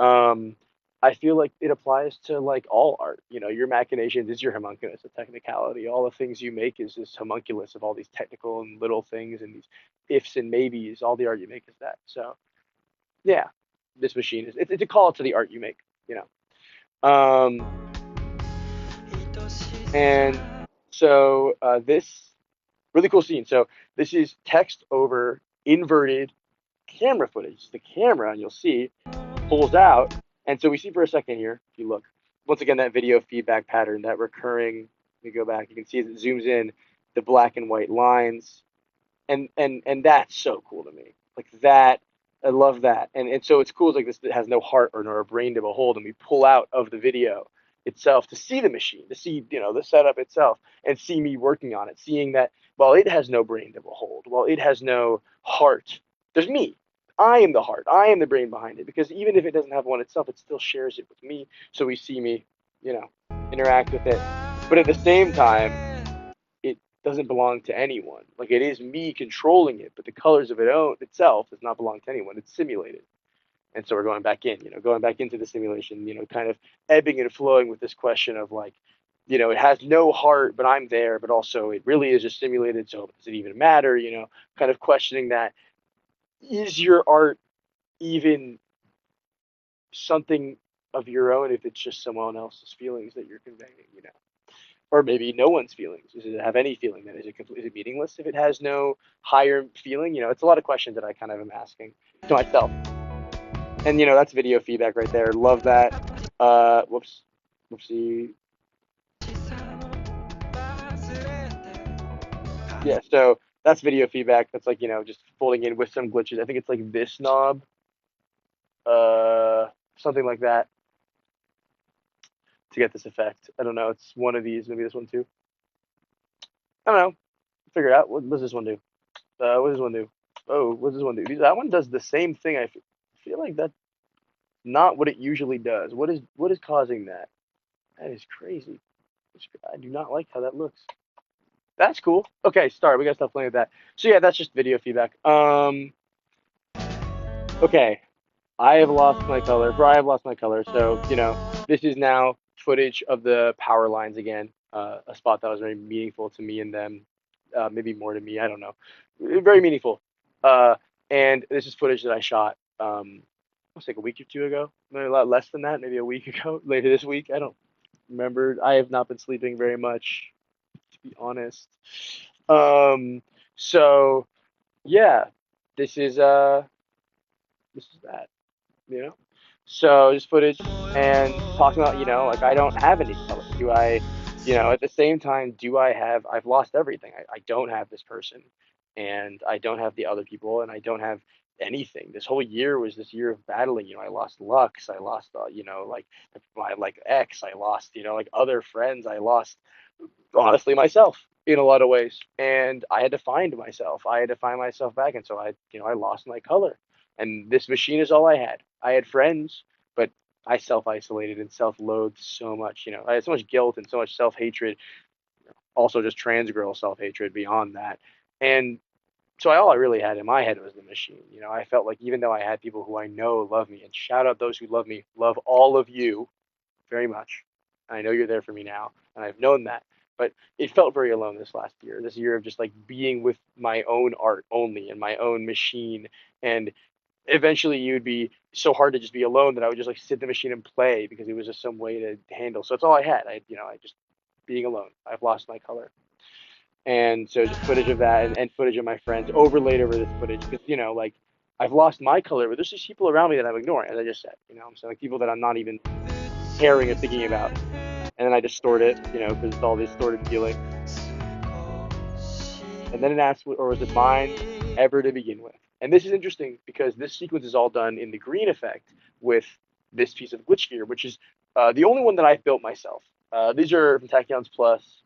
Um, I feel like it applies to like all art. Your machinations is your homunculus of technicality. All the things you make is this homunculus of all these technical and little things and these ifs and maybes. All the art you make is that. So yeah, this machine is it's a call to the art you make. You know. And so this really cool scene. So this is text over inverted camera footage. The camera, and you'll see, pulls out. And so we see for a second here, if you look, once again, that video feedback pattern, that recurring, we go back, you can see as it zooms in, the black and white lines. And that's so cool to me. Like that, I love that. And so it's cool, it's like this that has no heart or nor a brain to behold, and we pull out of the video itself to see the machine, to see, the setup itself, and see me working on it, seeing that while it has no brain to behold, while it has no heart, there's me. I am the heart. I am the brain behind it. Because even if it doesn't have one itself, it still shares it with me. So we see me, you know, interact with it. But at the same time, it doesn't belong to anyone. Like it is me controlling it, but the colors of itself does not belong to anyone. It's simulated. And so we're going back in, going back into the simulation, kind of ebbing and flowing with this question of like, it has no heart, but I'm there, but also it really is just simulated. So does it even matter? Kind of questioning that. Is your art even something of your own if it's just someone else's feelings that you're conveying? Or maybe no one's feelings. Does it have any feeling? Then is it meaningless if it has no higher feeling? It's a lot of questions that I kind of am asking to myself. And that's video feedback right there. Love that. Whoops, whoopsie. Yeah, so that's video feedback. That's like just folding in with some glitches. I think it's like this knob, uh, something like that to get this effect. I don't know. It's one of these. Maybe this one too. I don't know. Figure it out. What does this one do? What does this one do? Oh, what does this one do? That one does the same thing. I feel like that's not what it usually does. What is causing that? That is crazy. I do not like how that looks. That's cool. Okay, start. We gotta stop playing with that. So yeah, that's just video feedback. Okay, I have lost my color. I have lost my color. So this is now footage of the power lines again. A spot that was very meaningful to me and them. Maybe more to me. I don't know. Very meaningful. Uh, and this is footage that I shot. It was like a week or two ago. Maybe a lot less than that. Maybe a week ago. Later this week. I don't remember. I have not been sleeping very much, to be honest. Um, so yeah, this is that, you know. So just footage and talking about, like I don't have any color. Do I, at the same time, I've lost everything. I don't have this person and I don't have the other people and I don't have anything. This whole year was this year of battling. I lost Lux. I lost, like my like ex. I lost, like other friends. I lost honestly myself in a lot of ways, and I had to find myself. I had to find myself back, and so I lost my color. And this machine is all I had. I had friends, but I self-isolated and self-loathed so much. I had so much guilt and so much self-hatred. Also, just trans girl self-hatred beyond that. And so all I really had in my head was the machine. I felt like even though I had people who I know love me, and shout out those who love me, love all of you very much. I know you're there for me now, and I've known that. But it felt very alone this year of just like being with my own art only and my own machine. And eventually you would be so hard to just be alone that I would just like sit in the machine and play because it was just some way to handle. So that's all I had. I just being alone. I've lost my color. And so just footage of that and footage of my friends overlaid over this footage because, like I've lost my color, but there's just people around me that I'm ignoring, as I just said, I'm saying like people that I'm not even caring or thinking about, and then I distort it, because it's all this distorted feeling. And then it asks, or was it mine? ever to begin with. And this is interesting because this sequence is all done in the green effect with this piece of glitch gear, which is the only one that I've built myself. These are from Tachyons Plus,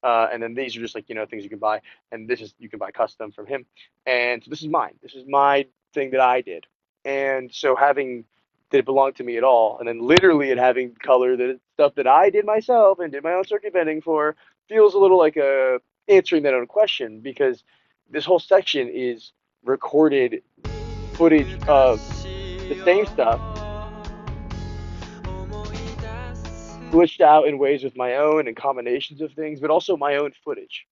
and then these are just like things you can buy, and this is you can buy custom from him. And so this is mine. This is my thing that I did. And so having did it belong to me at all, and then literally it having color that stuff that I did myself and did my own circuit bending for feels a little like a answering that own question because this whole section is recorded footage of the same stuff glitched out in ways with my own and combinations of things, but also my own footage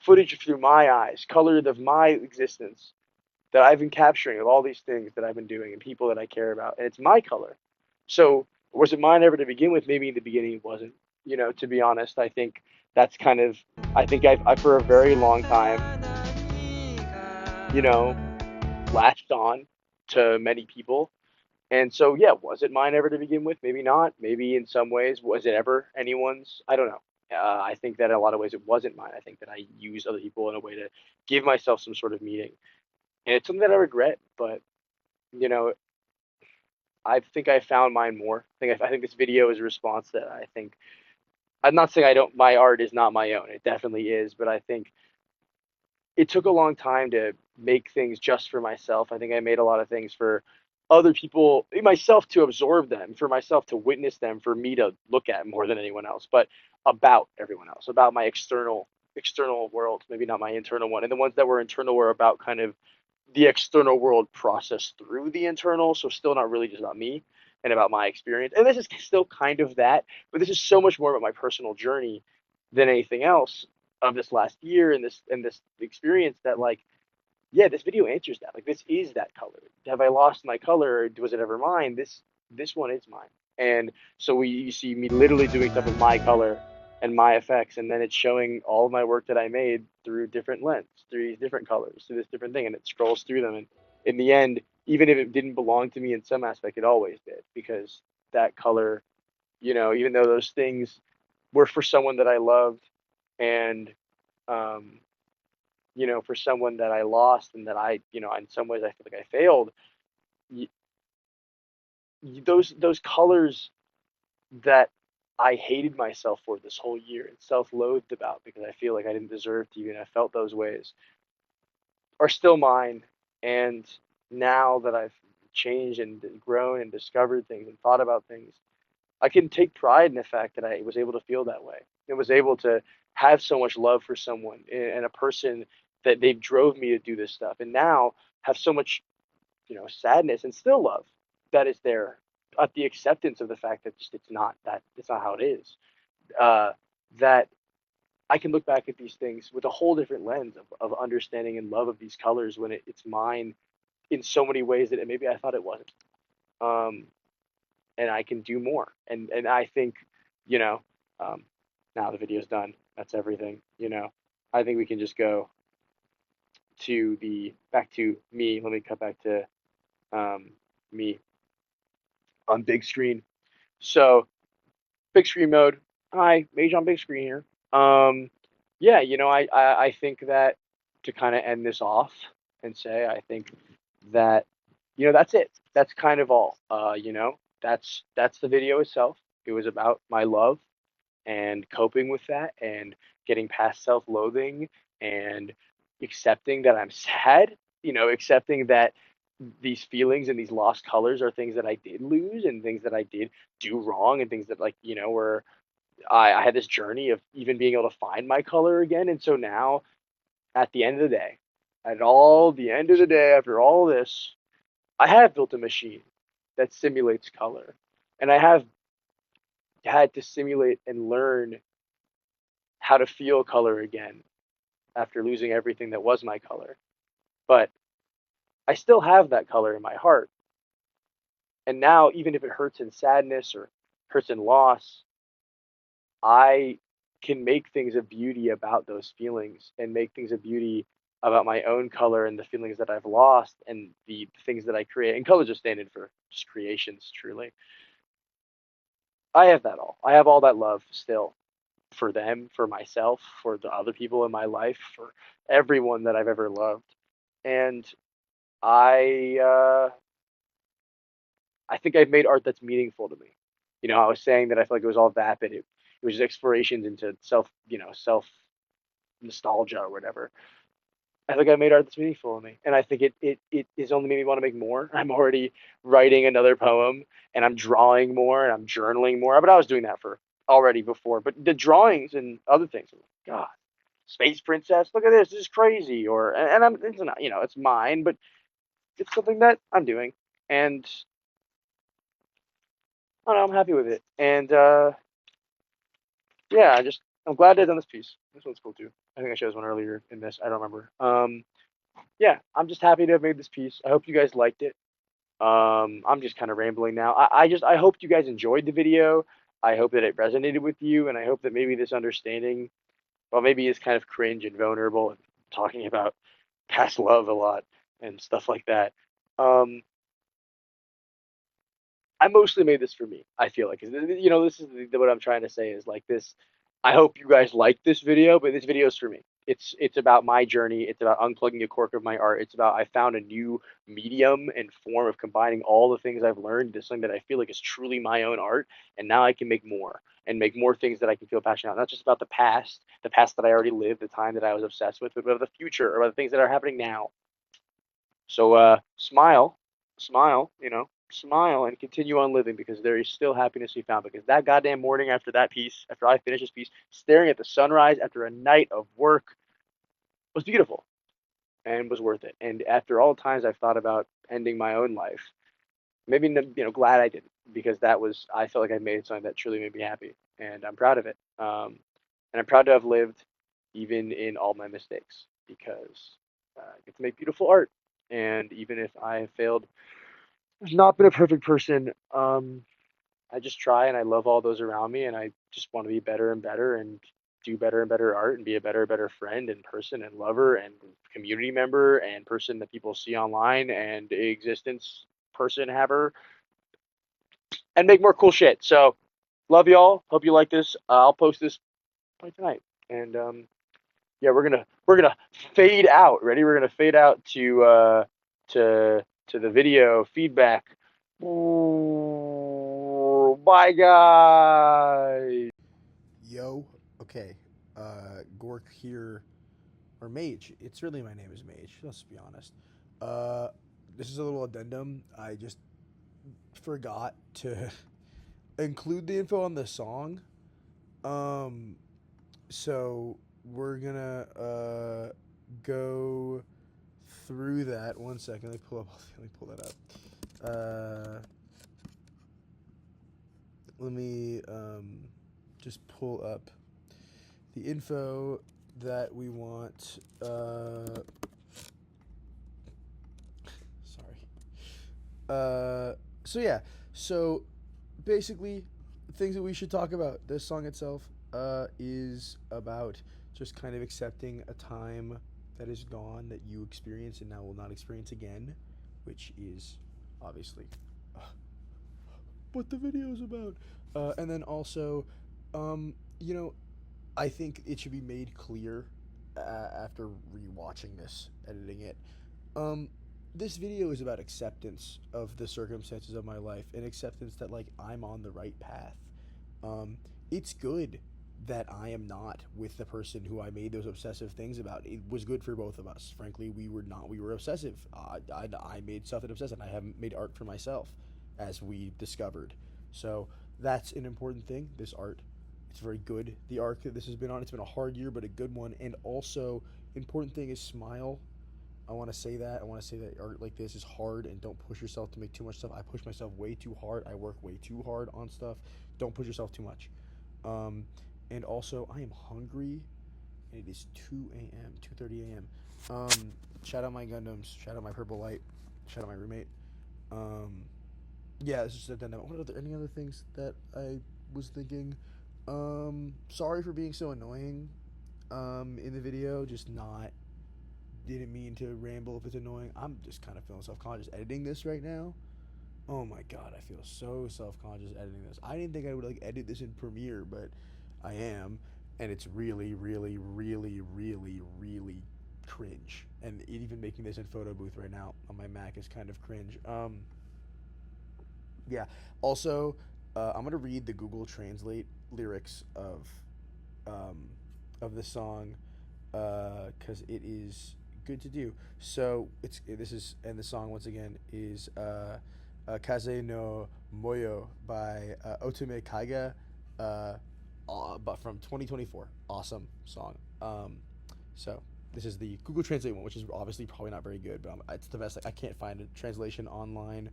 through my eyes, colored of my existence that I've been capturing of all these things that I've been doing and people that I care about, and it's my color. So was it mine ever to begin with? Maybe in the beginning it wasn't. To be honest, I think that's kind of. I think I for a very long time, you know, latched on to many people. And so, yeah, was it mine ever to begin with? Maybe not. Maybe in some ways, was it ever anyone's? I don't know. I think that in a lot of ways it wasn't mine. I think that I used other people in a way to give myself some sort of meaning. And it's something that I regret, but you know, I think I found mine more. I think this video is a response that I think I'm not saying I don't my art is not my own. It definitely is, but I think it took a long time to make things just for myself. I think I made a lot of things for other people, myself to absorb them, for myself to witness them, for me to look at more than anyone else, but about everyone else, about my external world, maybe not my internal one. And the ones that were internal were about kind of the external world processed through the internal, so still not really just about me and about my experience. And this is still kind of that, but this is so much more about my personal journey than anything else of this last year and this experience that like yeah, this video answers that. Like this is that color. Have I lost my color? Or was it ever mine? This one is mine. And so you see me literally doing stuff with my color and my effects, and then it's showing all of my work that I made through different lens, through these different colors, through this different thing, and it scrolls through them. And in the end, even if it didn't belong to me in some aspect, it always did because that color, even though those things were for someone that I loved and um, for someone that I lost and that in some ways I feel like I failed, y those colors that I hated myself for this whole year and self-loathed about because I feel like I didn't deserve to even have felt those ways are still mine. And now that I've changed and grown and discovered things and thought about things, I can take pride in the fact that I was able to feel that way. I was able to have so much love for someone and a person that they drove me to do this stuff, and now have so much, sadness and still love that is there at the acceptance of the fact that just it's not how it is. Uh, that I can look back at these things with a whole different lens of understanding and love of these colors when it's mine in so many ways that maybe I thought it wasn't. Um, and I can do more. And I think, you know, um, now the video's done. That's everything. I think we can just go to the back to me. Let me cut back to um, me on big screen. So big screen mode. Hi, Mage on big screen here. Yeah, I think that to kind of end this off and say, I think that, that's it. That's kind of all. That's the video itself. It was about my love and coping with that and getting past self-loathing and accepting that I'm sad, accepting that these feelings and these lost colors are things that I did lose and things that I did do wrong and things that like, were I had this journey of even being able to find my color again. And so now at the end of the day, the end of the day, after all this, I have built a machine that simulates color. And I have had to simulate and learn how to feel color again after losing everything that was my color. But I still have that color in my heart. And now, even if it hurts in sadness or hurts in loss, I can make things of beauty about those feelings and make things of beauty about my own color and the feelings that I've lost and the things that I create. And colors are standard for just creations, truly. I have that all. I have all that love still for them, for myself, for the other people in my life, for everyone that I've ever loved. and I uh, I think I've made art that's meaningful to me. I was saying that I feel like it was all vapid. It was just explorations into self nostalgia or whatever. I think I made art that's meaningful to me, and I think it has only made me want to make more. I'm already writing another poem, and I'm drawing more, and I'm journaling more. But I was doing that for already before. But the drawings and other things, I'm like, God, Space Princess, look at this. This is crazy. And it's not, it's mine, but it's something that I'm doing, and I don't know, I'm happy with it. And yeah, I'm glad I've done this piece. This one's cool too. I think I showed this one earlier in this. I don't remember. Yeah, I'm just happy to have made this piece. I hope you guys liked it. I'm just kind of rambling now. I hope you guys enjoyed the video. I hope that it resonated with you, and I hope that maybe this understanding, well, maybe it's kind of cringe and vulnerable and talking about past love a lot and stuff like that. Um, I mostly made this for me. I feel like, 'cause, this is what I'm trying to say is like this. I hope you guys like this video, but this video is for me. It's about my journey. It's about unplugging a cork of my art. It's about I found a new medium and form of combining all the things I've learned into something that I feel like is truly my own art. And now I can make more and make more things that I can feel passionate about. Not just about the past that I already lived, the time that I was obsessed with, but about the future or about the things that are happening now. So smile, smile, smile and continue on living because there is still happiness to be found. Because that goddamn morning after that piece, after I finished this piece, staring at the sunrise after a night of work was beautiful and was worth it. And after all the times I've thought about ending my own life, maybe glad I didn't because I felt like I made something that truly made me happy, and I'm proud of it. And I'm proud to have lived even in all my mistakes because I get to make beautiful art. And even if I have failed, I've not been a perfect person. I just try and I love all those around me, and I just want to be better and better and do better and better art and be a better and better friend and person and lover and community member and person that people see online and existence person haver and make more cool shit. So love y'all. Hope you like this. I'll post this by tonight. And yeah, we're gonna fade out. Ready? We're gonna fade out to the video feedback. Bye guys. Yo, okay. Gork here, or Mage. It's really my name is Mage. Let's be honest. Uh, this is a little addendum. I just forgot to include the info on the song. Um, so we're gonna go through that. One second. Let me pull that up. Uh, let me just pull up the info that we want. Sorry. So yeah. So basically, things that we should talk about. This song itself is about just kind of accepting a time that is gone that you experience and now will not experience again, which is obviously uh, what the video is about. And then also, you know, I think it should be made clear after rewatching this, editing it. Um, this video is about acceptance of the circumstances of my life and acceptance that like I'm on the right path. Um, it's good that I am not with the person who I made those obsessive things about. It was good for both of us. Frankly, we were not. We were obsessive. I made stuff that obsessed, and I haven't made art for myself, as we discovered. So that's an important thing. This art, it's very good. The arc that this has been on, it's been a hard year, but a good one. And also, important thing is smile. I want to say that. I want to say that art like this is hard and don't push yourself to make too much stuff. I push myself way too hard. I work way too hard on stuff. Don't push yourself too much. Um, and also, I am hungry. And it is 2 a.m., 2:30 a.m. Shout out my Gundams. Shout out my Purple Light. Shout out my roommate. Um, yeah, it's just a dynamic. What are there any other things that I was thinking? Sorry for being so annoying. In the video, just not didn't mean to ramble if it's annoying. I'm just kind of feeling self conscious editing this right now. Oh my god, I feel so self conscious editing this. I didn't think I would like edit this in Premiere, but I am, and it's really, really, really, really, really cringe, and even making this in photo booth right now on my Mac is kind of cringe. Yeah. Also, I'm gonna read the Google Translate lyrics um, of the song, because it is good to do. So this is, and the song once again is Kaze no Moyo by Otome Kaiga, uh, but from 2024. Awesome song. So this is the Google Translate one, which is obviously probably not very good, but it's the best. Like, I can't find a translation online,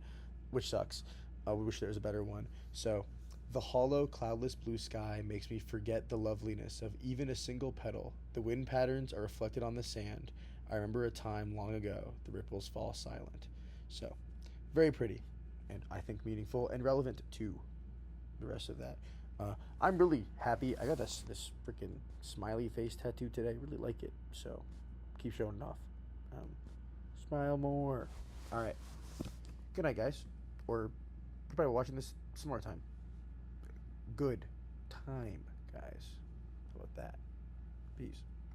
which sucks. We wish there was a better one. So, the hollow, cloudless blue sky makes me forget the loveliness of even a single petal. The wind patterns are reflected on the sand. I remember a time long ago, the ripples fall silent. So, very pretty, and I think meaningful and relevant to the rest of that. I'm really happy. I got this freaking smiley face tattoo today. I really like it. So, keep showing it off. Um, Smile more. All right. Good night, guys. Or you're probably watching this some more time. Good time, guys. How about that? Peace.